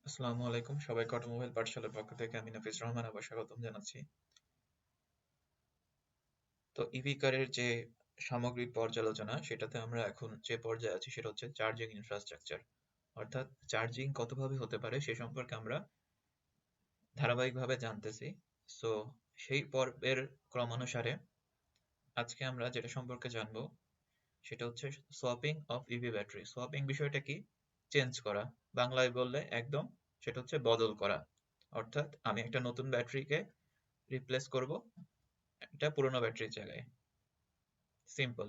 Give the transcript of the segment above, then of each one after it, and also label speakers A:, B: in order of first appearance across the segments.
A: আসসালামু আলাইকুম, সবাইকে অটোমোবাইল পাঠশালার পক্ষ থেকে আমি নাফিস রহমান আবার স্বাগতম জানাচ্ছি। তো ইভি কারের যে সামগ্রিক পর্যালোচনা সেটাতে আমরা এখন যে পর্যায়ে আছি সেটা হচ্ছে চার্জিং ইনফ্রাস্ট্রাকচার, অর্থাৎ চার্জিং কতভাবে হতে পারে সে সম্পর্কে আমরা ধারাবাহিকভাবে জানতেছি। সো সেই পর্বের ক্রমানুসারে আজকে আমরা যেটা সম্পর্কে জানবো সেটা হচ্ছে swapping of EV battery. Swapping বিষয়টা কি? চেঞ্জ করা, বাংলায় বললে একদম সেটা হচ্ছে বদল করা। অর্থাৎ আমি একটা নতুন ব্যাটারিকে রিপ্লেস করব এটা পুরোনো ব্যাটারির জায়গায়। সিম্পল।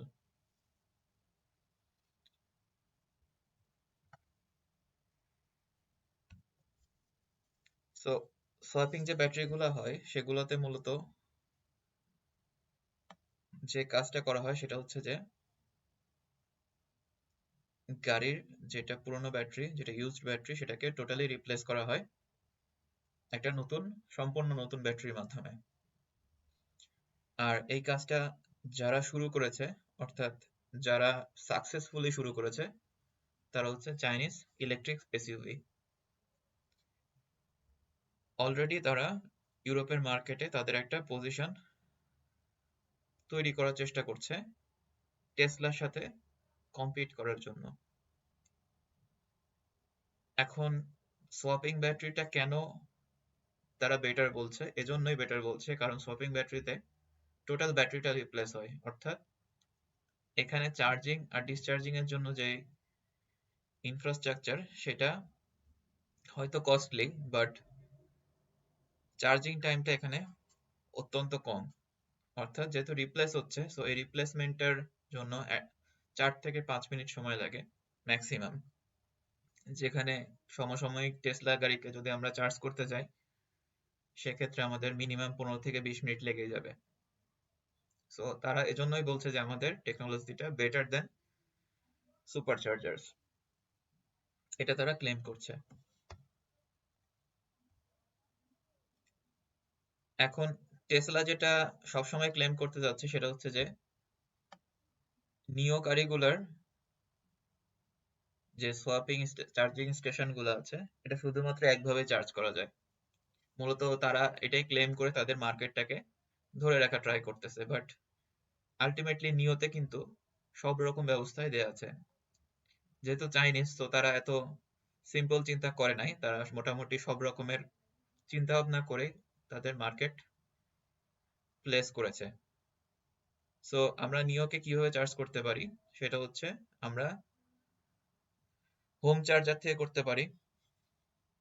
A: সো সোয়াপিং যে ব্যাটারিগুলো হয় সেগুলোতে মূলত যে কাজটা করা হয় সেটা হচ্ছে যে গাড়ির যেটা পুরোনো ব্যাটারি, যেটা ইউজড ব্যাটারি, সেটাকে টোটালি রিপ্লেস করা হয় একটা নতুন, সম্পূর্ণ নতুন ব্যাটারির মাধ্যমে। আর এই কাজটা যারা শুরু করেছে, অর্থাৎ যারা সাকসেসফুলি শুরু করেছে, তারা হচ্ছে চাইনিজ ইলেকট্রিক এসইউভি। অলরেডি তারা ইউরোপের মার্কেটে তাদের একটা পজিশন তৈরি করার চেষ্টা করছে টেসলার সাথে কম্পিট করার জন্য। এখন সোয়াপিং ব্যাটারিটা কেন তারা বেটার বলছে? এজন্যই বেটার বলছে কারণ সোয়াপিং ব্যাটারিতে টোটাল ব্যাটারিটা রিপ্লেস হয়, অর্থাৎ এখানে চার্জিং আর ডিসচার্জিং এর জন্য যে ইনফ্রাস্ট্রাকচার সেটা হয়তো কস্টলি, বাট চার্জিং টাইমটা এখানে অত্যন্ত কম। অর্থাৎ যেহেতু রিপ্লেস হচ্ছে, সো এই রিপ্লেসমেন্টের জন্য 4 থেকে 5 মিনিট সময় লাগে ম্যাক্সিমাম। যেখানে সমসাময়িক টেসলা গাড়িকে যদি আমরা চার্জ করতে যাই সেক্ষেত্রে আমাদের মিনিমাম 15 থেকে 20 মিনিট লেগে যাবে। সো তারা এজন্যই বলছে যে আমাদের টেকনোলজিটা বেটার দেন সুপার চার্জার্স, এটা তারা ক্লেম করছে। এখন টেসলা যেটা সবসময় ক্লেম করতে যাচ্ছে সেটা হচ্ছে যে নিও গাড়িগুলার যে সোয়াপিং চার্জিং স্টেশন গুলো আছে এটা শুধুমাত্র একভাবে চার্জ করা যায়। মূলত তারা এটাই ক্লেম করে তাদের মার্কেটটাকে ধরে রাখা ট্রাই করতেছে, বাট আলটিমেটলি নিওতে কিন্তু সব রকম ব্যবস্থাই দেয়া আছে। যেহেতু চাইনিজ, তো তারা এত সিম্পল চিন্তা করে নাই, তারা মোটামুটি সব রকমের চিন্তা ভাবনা করে তাদের মার্কেট প্লেস করেছে। সো আমরা নিওকে কিভাবে চার্জ করতে পারি সেটা হচ্ছে আমরা হোম চার্জার থেকে করতে পারি,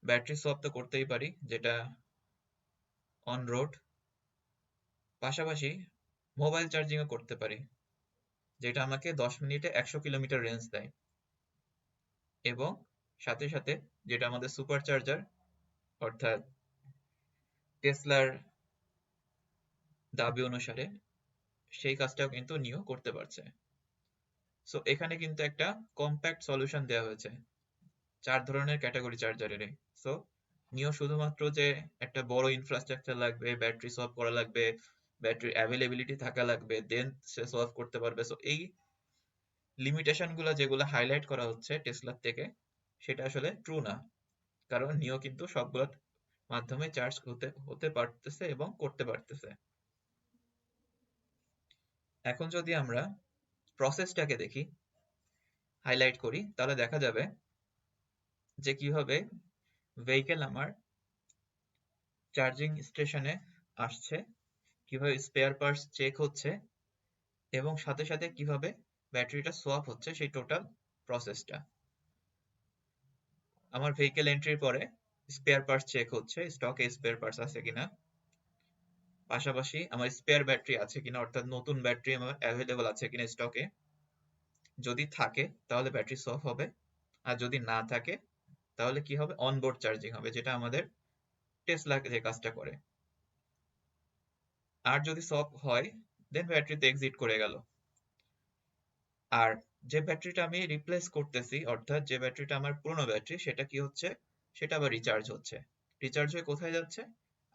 A: ব্যাটারি সোয়াপ তো করতেই পারি যেটা অন রোড, পাশাপাশি মোবাইল চার্জিংও করতে পারি যেটা আমাকে 10 মিনিটে 100 কিলোমিটার রেঞ্জ দেয়, এবং সাথে সাথে যেটা আমাদের সুপার চার্জার, অর্থাৎ টেসলার দাবি অনুসারে সেই কাজটাও কিন্তু নিও করতে পারছে। সো এখানে কিন্তু একটা কম্প্যাক্ট সলিউশন দেওয়া হয়েছে 4 ধরনের ক্যাটাগরি চার্জারেরই। সো নিও শুধুমাত্র যে একটা বড় ইনফ্রাস্ট্রাকচার লাগবে, ব্যাটারি সোয়াপ করা লাগবে, ব্যাটারি অ্যাভেলেবিলিটি থাকা লাগবে, দেন সে সোয়াপ করতে পারবে, সো এই লিমিটেশন গুলা যেগুলো হাইলাইট করা হচ্ছে টেসলার থেকে সেটা আসলে ট্রু না। কারণ নিও কিন্তু সবগুলো মাধ্যমে চার্জ হতে হতে পারতেছে এবং করতে পারতেছে। এখন যদি আমরা প্রসেসটাকে দেখি, হাইলাইট করি, তাহলে দেখা যাবে যে কিভাবে ভেহিকেল আমার চার্জিং স্টেশনে আসছে, কিভাবে স্পেয়ার পার্টস চেক হচ্ছে, এবং সাথে সাথে কিভাবে ব্যাটারিটা সোয়াপ হচ্ছে সেই টোটাল প্রসেসটা। আমার ভেহিকেল এন্ট্রির পরে স্পেয়ার পার্টস চেক হচ্ছে, স্টকে স্পেয়ার পার্টস আছে কিনা, পাশাপাশি আমার স্পেয়ার ব্যাটারি আছে কিনা, অর্থাৎ নতুন ব্যাটারি আমার অ্যাভেলেবল আছে কিনা স্টকে। যদি থাকে তাহলে ব্যাটারি সোয়াপ হবে, আর যদি না থাকে তাহলে কি হবে? অনবোর্ড চার্জিং হবে, যেটা আমাদের টেসলা যে কাজটা করে। আর যদি সোয়াপ হয় দেন ব্যাটারিতে এক্সিট করে গেল। আর যে ব্যাটারিটা আমি রিপ্লেস করতেছি, অর্থাৎ যে ব্যাটারিটা আমার পুরনো ব্যাটারি, সেটা কি হচ্ছে? সেটা আবার রিচার্জ হচ্ছে। রিচার্জ হয়ে কোথায় যাচ্ছে?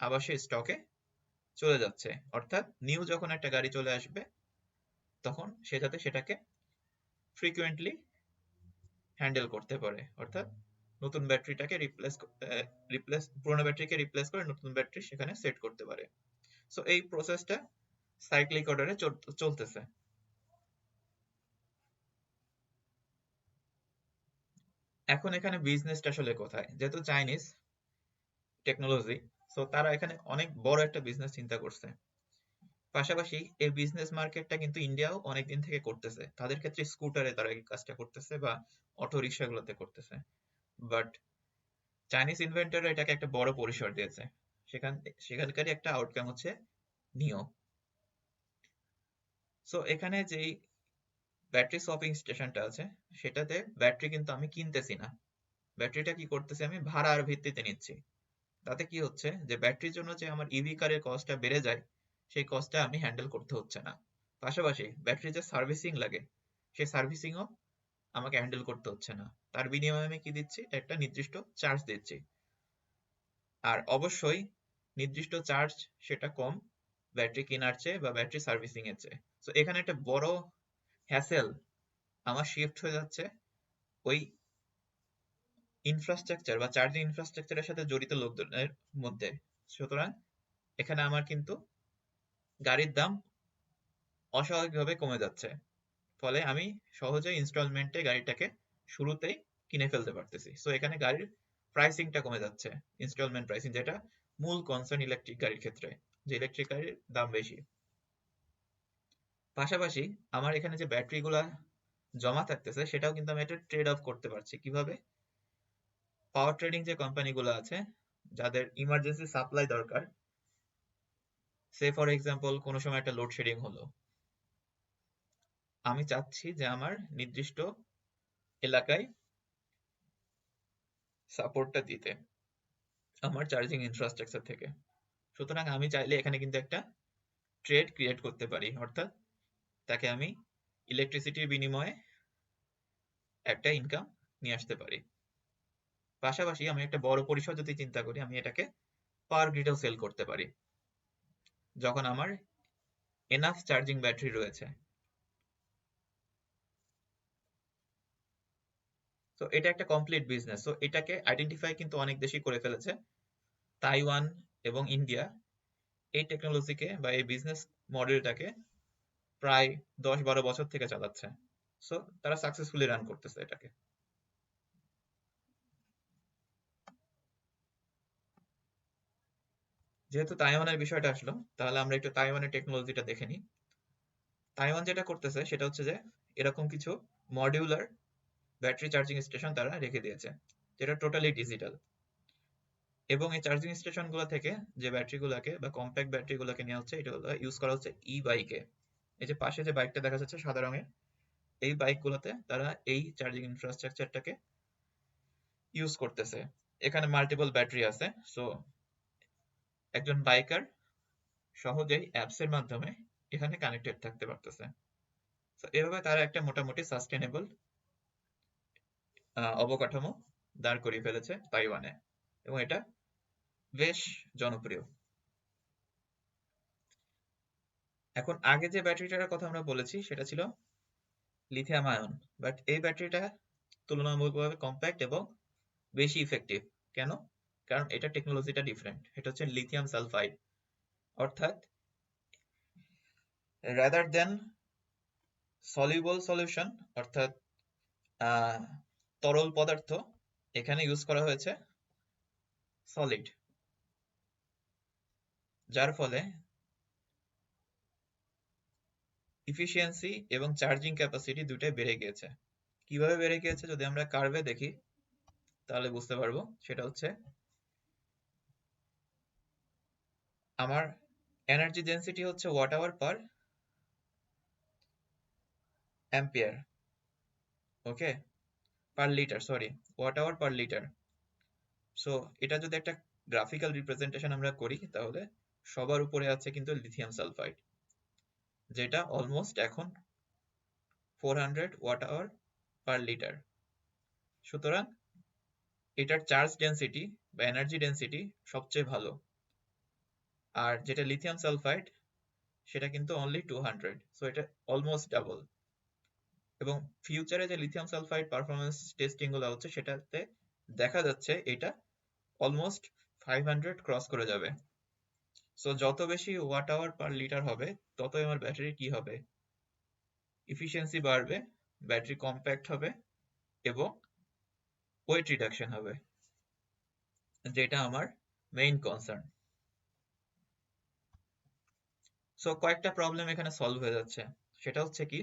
A: আবার সে স্টকে চলে যাচ্ছে। অর্থাৎ নিউ যখন একটা গাড়ি চলে আসবে তখন সে যাতে সেটাকে ফ্রিকুয়েন্টলি হ্যান্ডেল করতে পারে, অর্থাৎ নতুন ব্যাটারিটাকে পুরোনো ব্যাটারিকে রিপ্লেস করে নতুন ব্যাটারি সেখানে সেট করতে পারে। সো এই প্রসেসটা সাইক্লিক অর্ডারে চলতেছে। এখন এখানে বিজনেসটা আসলে কোথায়? যেহেতু চাইনিজ টেকনোলজি, সো তারা এখানে অনেক বড় একটা বিজনেস চিন্তা করছে। পাশাপাশি এই বিজনেস মার্কেটটা কিন্তু ইন্ডিয়াও অনেকদিন থেকে করতেছে। তাদের ক্ষেত্রে স্কুটারে তারা এই কাজটা করতেছে বা অটো রিক্সাগুলোতে করতেছে। বাট চাইনিজ ইনভেন্টররা এটাকে একটা বড় পরিসর দিয়েছে। সেখানকারই একটা আউটকাম হচ্ছে নিও। সো এখানে যেই ব্যাটারি সোয়াপিং স্টেশনটা আছে সেটাতে ব্যাটারি কিন্তু আমি কিনতেছি না, ব্যাটারিটা কি করতেছি আমি ভাড়ার ভিত্তিতে নিচ্ছি। তাতে কি হচ্ছে যে ব্যাটারির জন্য যে আমার ইভি কারের কস্টটা বেড়ে যায় সেই কস্টটা আমি হ্যান্ডেল করতে হচ্ছে না। পাশাপাশি ব্যাটারি যে সার্ভিসিং লাগে সেই সার্ভিসিংও আমাকে হ্যান্ডেল করতে হচ্ছে না। তার বিনিময়ে আমি কি দিচ্ছি? একটা নির্দিষ্ট চার্জ দিচ্ছি। আর অবশ্যই নির্দিষ্ট চার্জ সেটা কম ব্যাটারি কেনার চেয়ে বা ব্যাটারি সার্ভিসিং এর চেয়ে। তো এখানে একটা বড় হ্যাসেল আমার শিফট হয়ে যাচ্ছে ওই ইনফ্রাস্ট্রাকচার বা চার্জিং ইনফ্রাস্ট্রাকচারের সাথে জড়িত লোকজনের মধ্যে। সুতরাং এখানে আমার কিন্তু গাড়ির দাম অস্বাভাবিকভাবে কমে যাচ্ছে। ফলে আমি সহজে ইনস্টলমেন্টে গাড়িটাকে শুরুতেই কিনে ফেলতে পারতেছি। সো এখানে গাড়ির প্রাইসিংটা কমে যাচ্ছে, ইনস্টলমেন্ট প্রাইসিং, যেটা মূল কনসার্ন ইলেকট্রিক গাড়ির ক্ষেত্রে, যে ইলেকট্রিক গাড়ির দাম বেশি। পাশাপাশি আমার এখানে যে ব্যাটারিগুলা জমা থাকতেছে সেটাও কিন্তু আমি একটা ট্রেড অফ করতে পারছি। কিভাবে? পাওয়ার ট্রেডিং যে কোম্পানিগুলো আছে যাদের ইমার্জেন্সি সাপ্লাই দরকার, সে ফর এক্সাম্পল কোনো সময় একটা লোডশেডিং হলো, আমি চাচ্ছি যে আমার নির্দিষ্ট এলাকায় সাপোর্টটা দিতে আমার চার্জিং ইনফ্রাস্ট্রাকচার থেকে। সুতরাং আমি চাইলে এখানে কিন্তু একটা ট্রেড ক্রিয়েট করতে পারি, অর্থাৎ তাকে আমি ইলেকট্রিসিটির বিনিময়ে একটা ইনকাম নিয়ে আসতে পারি। পাশাপাশি আমি একটা বড় পরিসর যদি চিন্তা করি, আমি এটাকে পাওয়ার গ্রিডেও সেল করতে পারি যখন আমার এনাফ চার্জিং ব্যাটারি রয়েছে। তো এটা একটা কমপ্লিট বিজনেস। তো এটাকে আইডেন্টিফাই কিন্তু অনেক দেশই করে ফেলেছে। তাইওয়ান এবং ইন্ডিয়া এই টেকনোলজিকে বা এই বিজনেস মডেলটাকে প্রায় 10-12 বছর থেকে চালাচ্ছে। সো তারা সাকসেসফুলি রান করতেছে এটাকে। যেহেতু তাইওয়ানের বিষয়টা আসলো, তাহলে আমরা একটু তাইওয়ানের টেকনোলজিটা দেখে নিই। তাইওয়ান যেটা করতেছে সেটা হচ্ছে যে এরকম কিছু মডিউলার ব্যাটারি চার্জিং স্টেশন তারা রেখে দিয়েছে, যেটা টোটালি ডিজিটাল। এবং এই চার্জিং স্টেশন গুলো থেকে যে ব্যাটারি গুলাকে বা কম্প্যাক্ট ব্যাটারি গুলাকে নেওয়া হচ্ছে, এটা ইউজ করা হচ্ছে ই বাইকে। এই যে পাশে যে বাইকটা দেখা যাচ্ছে সাদা রঙের, এই বাইক গুলোতে তারা এই চার্জিং ইনফ্রাস্ট্রাকচারটাকে ইউজ করতেছে। এখানে মাল্টিপল ব্যাটারি আছে। সো একজন বাইকার সহজেই অ্যাপস এর মাধ্যমে এখানে কানেক্টেড থাকতে পারতেছে। তো এভাবে তারা একটা মোটামুটি সাস্টেনেবল অবকাঠামো দাঁড় করিয়ে ফেলেছে তাইওয়ানে, এবং এটা বেশ জনপ্রিয়। এখন আগে যে ব্যাটারিটার কথা আমরা বলেছি সেটা ছিল লিথিয়াম আয়ন, বাট এই ব্যাটারিটা তুলনামূলকভাবে কম্প্যাক্ট এবং বেশি ইফেক্টিভ। কেন? কারণ এটা টেকনোলজিটা ডিফারেন্ট। এটা হচ্ছে লিথিয়াম সালফাইড, অর্থাৎ রাদার দেন সলিউবল সলিউশন, অর্থাৎ আহ, তরল পদার্থ, এখানে ইউজ করা হয়েছে সলিড, যার ফলে ইফিসিয়েন্সি এবং চার্জিং ক্যাপাসিটি দুটোই বেড়ে গিয়েছে। কিভাবে বেড়ে গিয়েছে যদি আমরা কার্ভে দেখি তাহলে বুঝতে পারবো। সেটা হচ্ছে আমার এনার্জি ডেন্সিটি হচ্ছে watt hour per ampere, okay, per litre, sorry, watt hour per litre. So এটা যদি একটা গ্রাফিক্যাল রিপ্রেজেন্টেশন আমরা করি তাহলে সবার উপরে আছে কিন্তু লিথিয়াম সালফাইড, যেটা অলমোস্ট এখন 400 ওয়াট আওয়ার পার লিটার। সুতরাং এটার চার্জ ডেন্সিটি বা এনার্জি ডেন্সিটি সবচেয়ে ভালো। আর যেটা লিথিয়াম সালফাইড সেটা কিন্তু অনলি 200, সো এটা অলমোস্ট ডাবল। এবং ফিউচারে যে লিথিয়াম সালফাইড পারফরমেন্স টেস্টিং গুলো হচ্ছে সেটাতে দেখা যাচ্ছে এটা অলমোস্ট 500 ক্রস করে যাবে। সো যত বেশি ওয়াট আওয়ার পার লিটার হবে ততই আমার ব্যাটারি কি হবে, এফিসিয়েন্সি বাড়বে, ব্যাটারি কম্প্যাক্ট হবে এবং ওয়েট রিডাকশন হবে, যেটা আমার মেইন কনসার্ন। সো কয়েকটা প্রবলেম এখানে সলভ হয়ে যাচ্ছে। সেটা হচ্ছে কি,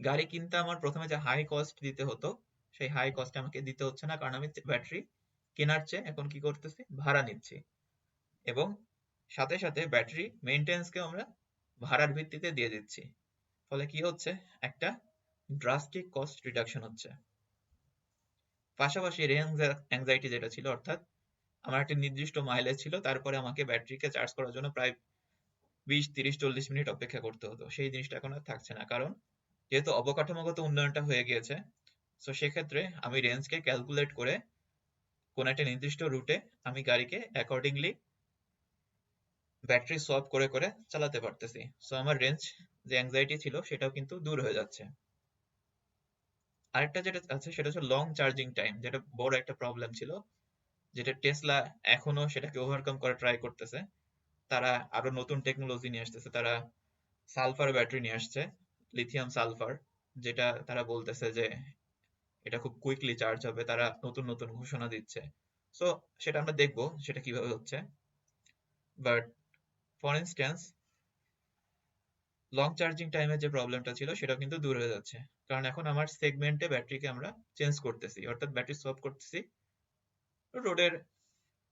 A: গাড়ি কিনতে আমার প্রথমে যে হাই কস্ট দিতে হতো সেই হাই কস্ট আমাকে দিতে হচ্ছে না, কারণ আমি ব্যাটারি কেনার চেয়ে এখন কি করতেছি, ভাড়া নিচ্ছি। এবং সাথে সাথে ব্যাটারি মেইনটেন্যান্সকেও আমরা ভাড়ার ভিত্তিতে দিয়ে দিচ্ছি। ফলে কি হচ্ছে, একটা ড্রাস্টিক কস্ট রিডাকশন হচ্ছে। পাশাপাশি রেঞ্জ অ্যাংজাইটি যেটা ছিল, অর্থাৎ আমার একটা নির্দিষ্ট মাইলেজ ছিল, তারপরে আমাকে ব্যাটারিকে চার্জ করার জন্য প্রায় 20, 30, 40 মিনিট অপেক্ষা করতে হতো, সেই জিনিসটা এখন আর থাকছে না। কারণ যেহেতু অবকাঠামোগত উন্নয়নটা হয়ে গিয়েছে, তো সেক্ষেত্রে আমি রেঞ্জকে ক্যালকুলেট করে কোন একটা নির্দিষ্ট রুটে আমি গাড়িকে অ্যাকর্ডিংলি ব্যাটারি সোয়াপ করে করে চালাতে পারতেছি। সো আমার রেঞ্জ যে অ্যাংজাইটি ছিল সেটাও কিন্তু দূর হয়ে যাচ্ছে। আরেকটা যেটা আছে সেটা হচ্ছে লং চার্জিং টাইম, যেটা বড় একটা প্রবলেম ছিল, যেটা টেসলা এখনো সেটাকে ওভারকাম করা ট্রাই করতেছে। তারা আরো নতুন টেকনোলজি নিয়ে আসতেছে, তারা সালফার ব্যাটারি নিয়ে আসছে, লিথিয়াম সালফার, যেটা তারা বলতেছে যে এটা খুব কুইকলি চার্জ হবে। তারা নতুন নতুন ঘোষণা দিচ্ছে। সো সেটা আমরা দেখবো সেটা কিভাবে হচ্ছে। But for instance, long charging টাইমের যে প্রবলেমটা ছিল সেটাও কিন্তু দূর হয়ে যাচ্ছে, কারণ এখন আমার সেগমেন্টে ব্যাটারিকে আমরা চেঞ্জ করতেছি, অর্থাৎ ব্যাটারি সোয়াপ করতেছি রোডের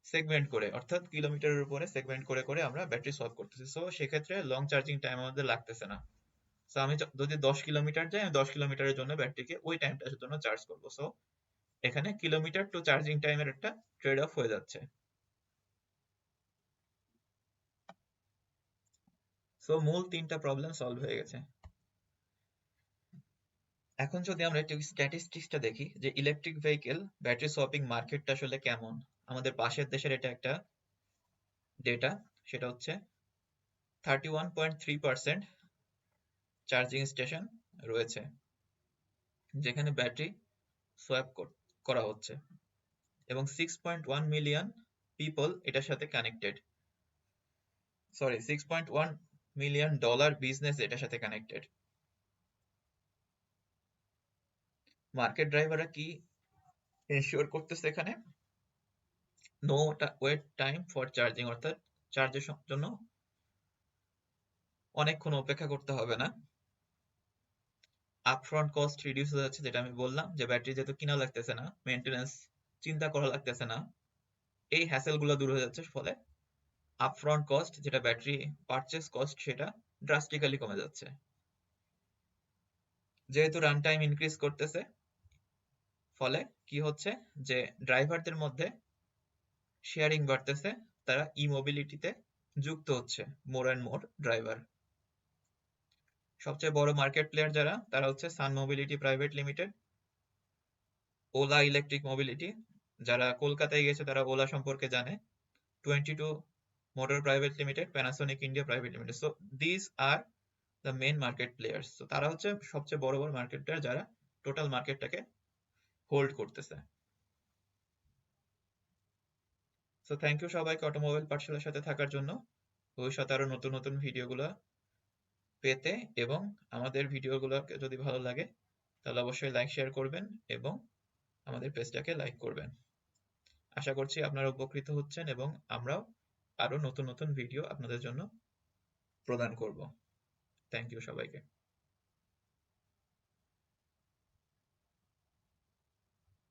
A: সেগমেন্ট করে, অর্থাৎ কিলোমিটারের উপরে সেগমেন্ট করে করে আমরা ব্যাটারি সোয়াপ করতেছি। সো সেক্ষেত্রে লং চার্জিং টাইম আমাদের লাগতেছে না। সো আমি যদি 10 কিলোমিটার যাই, আমি 10 কিলোমিটারের জন্য ব্যাটারিকে ওই টাইমটার জন্য চার্জ করবো। সো এখানে কিলোমিটার টু চার্জিং টাইমের একটা ট্রেড অফ হয়ে যাচ্ছে। সো মূল 3টা প্রবলেম সলভ হয়ে গেছে। এখন যদি আমরা একটু স্ট্যাটিস্টিক্সটা দেখি যে ইলেকট্রিক ভেহিকেল ব্যাটারি সোয়াপিং মার্কেটটা আসলে কেমন, আমাদের পাশের দেশের এটা একটা ডেটা। সেটা হচ্ছে 31.3% চার্জিং স্টেশন রয়েছে যেখানে ব্যাটারি সোয়াপ করা হচ্ছে, এবং 6.1 মিলিয়ন পিপল এটার সাথে কানেক্টেড। সরি, $6.1 মিলিয়ন বিজনেস এটার সাথে কানেক্টেড। মার্কেট ড্রাইভাররা কি এনশিওর করতেছে এখানে, no wait time for charging, অর্থাৎ চার্জের জন্য অনেকক্ষণ অপেক্ষা করতে হবে না। আপফ্রন্ট কস্ট রিডিউস হয়ে যাচ্ছে, যেটা আমি বললাম যে ব্যাটারি যেহেতু কিনা লাগতেছে না, মেইনটেনেন্স চিন্তা করা লাগতেছে না, এই হ্যাসেল গুলো দূর হয়ে যাচ্ছে। ফলে আপফ্রন্ট কস্ট, যেটা ব্যাটারি পারচেস কস্ট, সেটা ড্রাস্টিক্যালি কমে যাচ্ছে। যেহেতু রান টাইম ইনক্রিজ করতেছে, ফলে কি হচ্ছে যে ড্রাইভারদের মধ্যে শেয়ারিং বাড়তেছে, তারা ই মোবিলিটিতে যুক্ত হচ্ছে, মোর অ্যান্ড মোর ড্রাইভার। সবচেয়ে বড় মার্কেট প্লেয়ার যারা, তারা হচ্ছে Sun Mobility private limited, Ola electric mobility, যারা কলকাতায় গেছে তারা ওলা সম্পর্কে জানে, 22 motor private limited, Panasonic India private limited. So this are the main market players. তো তারা হচ্ছে সবচেয়ে বড় বড় মার্কেট প্লেয়ার যারা টোটাল মার্কেটটাকে হোল্ড করতেছে। সো থ্যাংক ইউ সবাইকে অটোমোবাইল পাঠশালার সাথে থাকার জন্য। ভবিষ্যতে আরো নতুন নতুন ভিডিওগুলো পেতে এবং আমাদের ভিডিওগুলোকে যদি ভালো লাগে তাহলে অবশ্যই লাইক শেয়ার করবেন এবং আমাদের পেজটাকে লাইক করবেন। আশা করছি আপনারা উপকৃত হচ্ছেন এবং আমরাও আরো নতুন নতুন ভিডিও আপনাদের জন্য প্রদান করব। থ্যাংক ইউ সবাইকে।